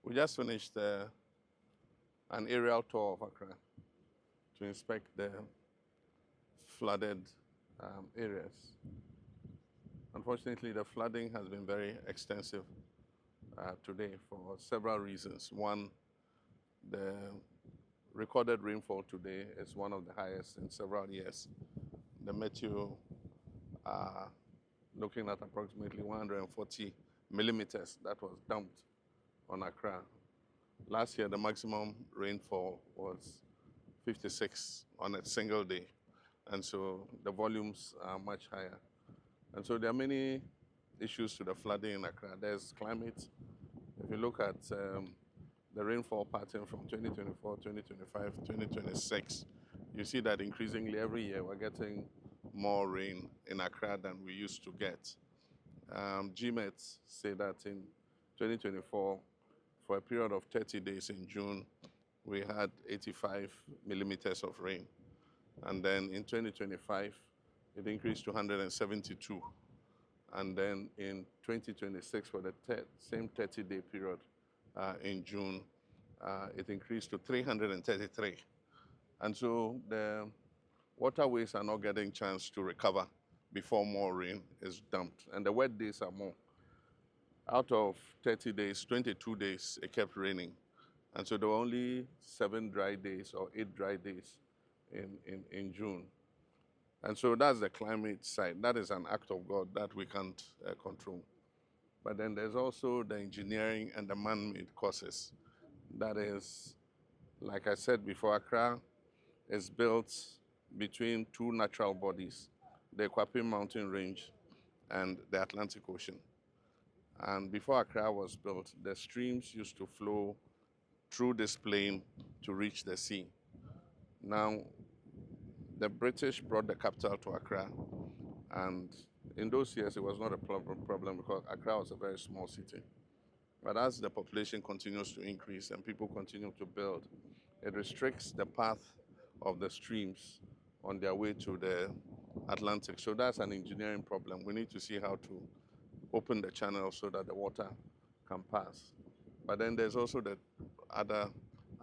We just finished an aerial tour of Accra to inspect the flooded areas. Unfortunately, the flooding has been very extensive today for several reasons. One, the recorded rainfall today is one of the highest in several years. The Meteo are looking at approximately 140 millimeters that was dumped on Accra. Last year, the maximum rainfall was 56 on a single day. And so the volumes are much higher. And so there are many issues to the flooding in Accra. There's climate. If you look at the rainfall pattern from 2024, 2025, 2026, you see that increasingly every year we're getting more rain in Accra than we used to get. GMET say that in 2024, for a period of 30 days in June, we had 85 millimeters of rain. And then in 2025, it increased to 172. And then in 2026, for the same 30-day period in June, it increased to 333. And so the waterways are not getting a chance to recover before more rain is dumped. And the wet days are more. Out of 30 days, 22 days, it kept raining. And so there were only 7 dry days or 8 dry days in June. And so that's the climate side. That is an act of God that we can't control. But then there's also the engineering and the man-made causes. That is, like I said before, Accra is built between 2 natural bodies, the Kwapim Mountain Range and the Atlantic Ocean. And before Accra was built, the streams used to flow through this plain to reach the sea. Now, the British brought the capital to Accra, and in those years it was not a problem because Accra was a very small city. But as the population continues to increase and people continue to build, it restricts the path of the streams on their way to the Atlantic. So that's an engineering problem. We need to see how to open the channel so that the water can pass. But then there's also the other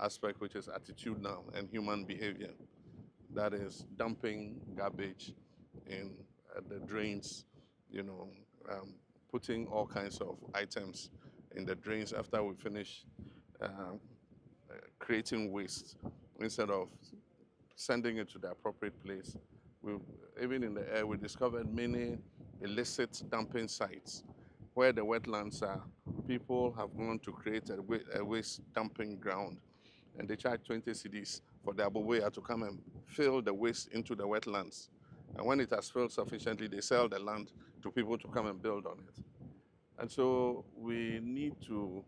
aspect, which is attitudinal and human behavior. That is dumping garbage in the drains, putting all kinds of items in the drains after we finish creating waste instead of sending it to the appropriate place. Even in the air, we discovered many illicit dumping sites where the wetlands are. People have gone to create a waste dumping ground, and they charge 20 cedis for the aboboya to come and fill the waste into the wetlands. And when it has filled sufficiently, they sell the land to people to come and build on it. And so we need to,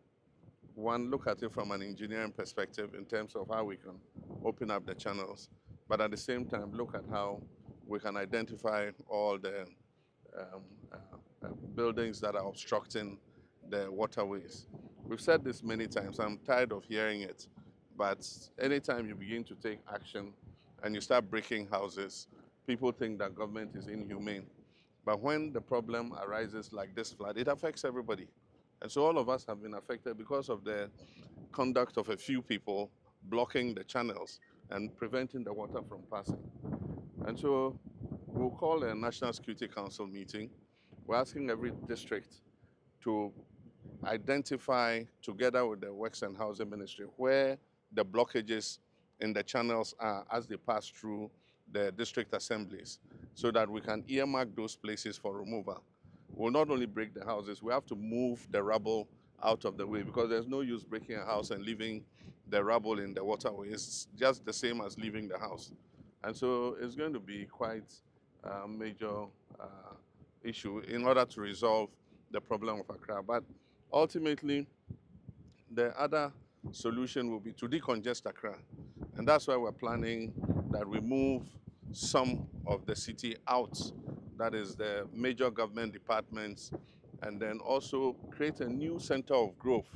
one, look at it from an engineering perspective in terms of how we can open up the channels, but at the same time, look at how we can identify all the buildings that are obstructing the waterways. We've said this many times. I'm tired of hearing it. But anytime you begin to take action and you start breaking houses, people think that government is inhumane. But when the problem arises like this flood, it affects everybody. And so all of us have been affected because of the conduct of a few people blocking the channels and preventing the water from passing. And so we'll call a National Security Council meeting. We're asking every district to identify, together with the Works and Housing Ministry, where the blockages in the channels are as they pass through the district assemblies, so that we can earmark those places for removal. We'll not only break the houses, we have to move the rubble out of the way, because there's no use breaking a house and leaving the rubble in the waterway. It's just the same as leaving the house. And so it's going to be quite a major issue in order to resolve the problem of Accra. But ultimately, the other solution will be to decongest Accra. And that's why we're planning that we move some of the city out, that is the major government departments, and then also create a new center of growth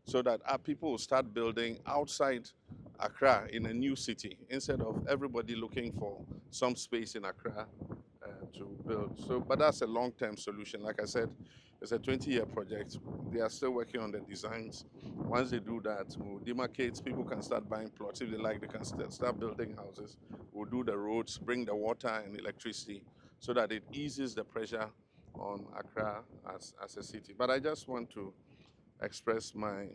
so that our people will start building outside Accra in a new city instead of everybody looking for some space in Accra to build. So, but that's a long-term solution. Like I said, It's a 20-year project. They are still working on the designs. Once they do that, we'll demarcate. People can start buying plots. If they like, they can start building houses. We'll do the roads, bring the water and electricity so that it eases the pressure on Accra as a city. But I just want to express my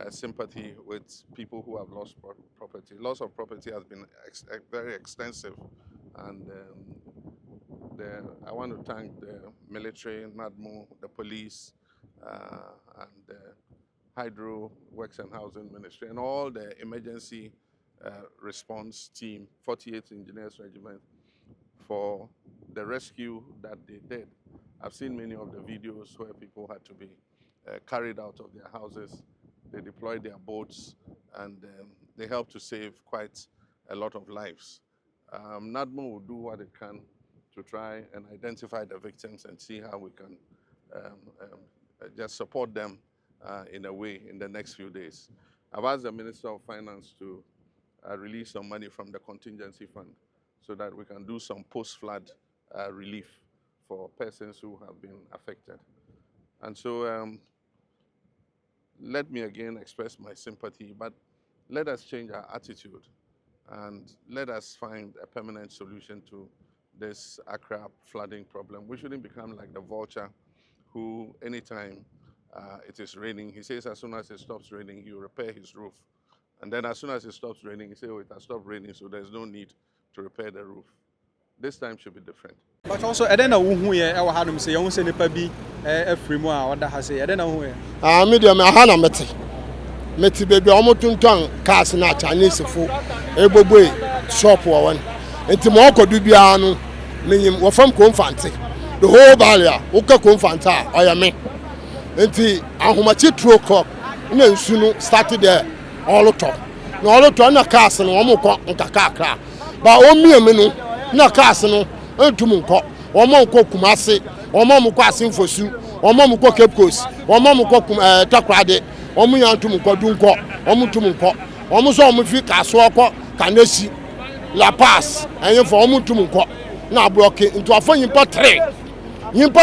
sympathy with people who have lost property. Loss of property has been very extensive, and I want to thank the military, NADMO, the police, and the Hydro Works and Housing Ministry, and all the emergency response team, 48th Engineers Regiment, for the rescue that they did. I've seen many of the videos where people had to be carried out of their houses. They deployed their boats, and they helped to save quite a lot of lives. NADMO will do what it can to try and identify the victims and see how we can just support them in a way in the next few days. I've asked the Minister of Finance to release some money from the contingency fund so that we can do some post-flood relief for persons who have been affected. And so let me again express my sympathy, but let us change our attitude and let us find a permanent solution to this Accra flooding problem. We shouldn't become like the vulture who, anytime it is raining, he says as soon as it stops raining, he will repair his roof. And then as soon as it stops raining, he says, oh, it has stopped raining, so there's no need to repair the roof. This time should be different. But also, I don't know who I had him say, I won't say Nipabi, a free more, what I say, I don't know who. Medium, I had a Meti baby, almost 2 ton cars in a Chinese food, a boy shop one. And Timoko Dubiano, meaning we're from Confanti. The whole barrier, Oka Confanta, I am me. And the Ahumachi Troko, and then soon started there all the time. No, all the time, a cars and one more Kakaka. But only a minute, no cars and Tumunko, or Monko Kumasi, or Momuka for Su, or Momuko Cape Coast, or Momuko Takrade. Omu yantum ko dunko omu tumunko omu so omu fi kaso ko kanesi La Paz enye for omu tumunko na block into afọ yimpa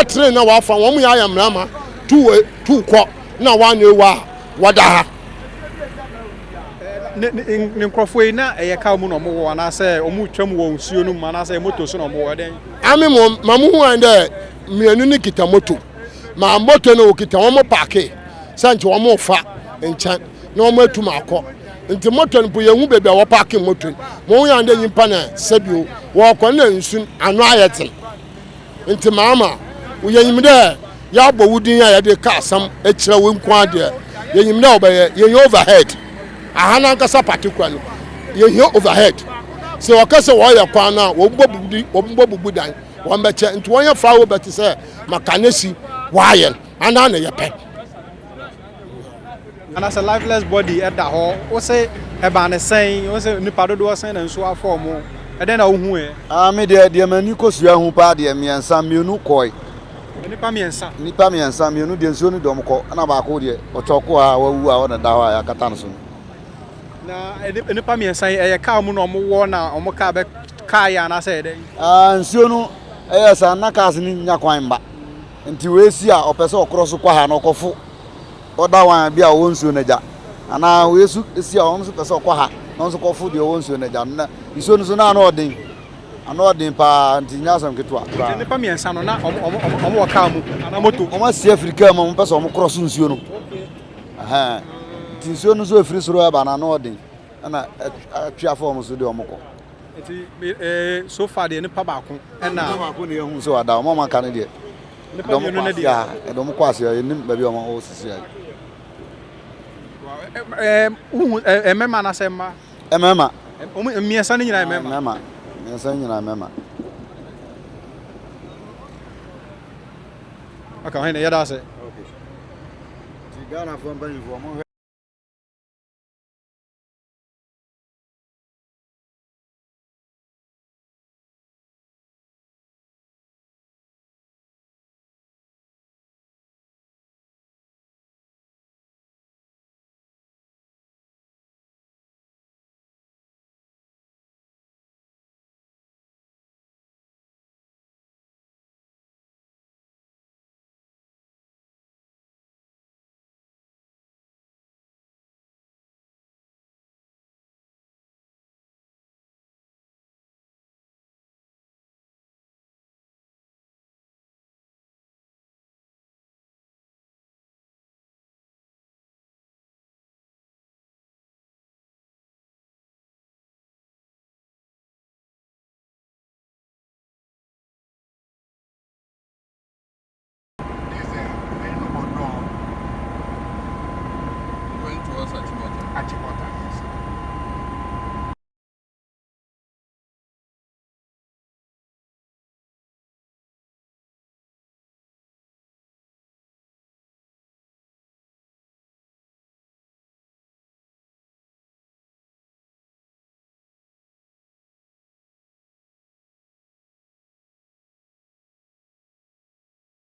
3 na wa fa omu ya yamrama 2 ko na wa na ewa wada ha ne nkrofo na eye ka mu no mo wo na say omu twam wo nsuo no ma na say moto so no mo wo den ami mo mamu hu ande mienu ni kita moto ma moto no kita omu parke sanche wo mo fa enchan na wo atum akọ nti moto npo yehu bebe wo park moto mo yan de nyimpa na sabio wo kọ na nsun anu ayete nti mama wo yenyim de ya bo wudin ya de ka asam ekira we nko ade yenyim de obaye yenye overhead ahana nkasa particular no yenye overhead se wakase wo ya kwa na wo bubu dan wo mbeche nti wo ya fa wo beti se makanesi wayen ana na yepe. And as a lifeless body at the hall, what's a ban saying, was a Nipado was saying, and so I form more. And then I'll who me dear Manicos, you who party and me and some you know koi. Nipami and some you know the Zuni Domco, and Abacodia, or Chocoa, who are on a Dawa Catanson. Now, Nipami and say a cow moon or more now, or Mocabe Kaya, and I said, and soon, yes, I'm not casting in Yaquamba. Until we see our person across the Quahano Cofu. Oda wan bia wo nsuo naja ana we su esi a won so pese okwa ha no so kofu de wo nsuo naja na iso no so na ana odin pa ntinya sam ketwa ne pa miensa no na omo ka mu ana moto omo si Africa mo pese omo cross nsuo no aha nsuo no so afiri soro aba na odin ana atwa form so de omo ko eti so far de ne pa ba ko na ba ko ne hu so ada omo maka ne de ne pa no ne dia e do mo kwase e nim ba bi omo o sisi ai mema na sema mema miensa ni nyina mema miensa nyina mema aka hene ya da se okay ti gana fo mba ni fo mo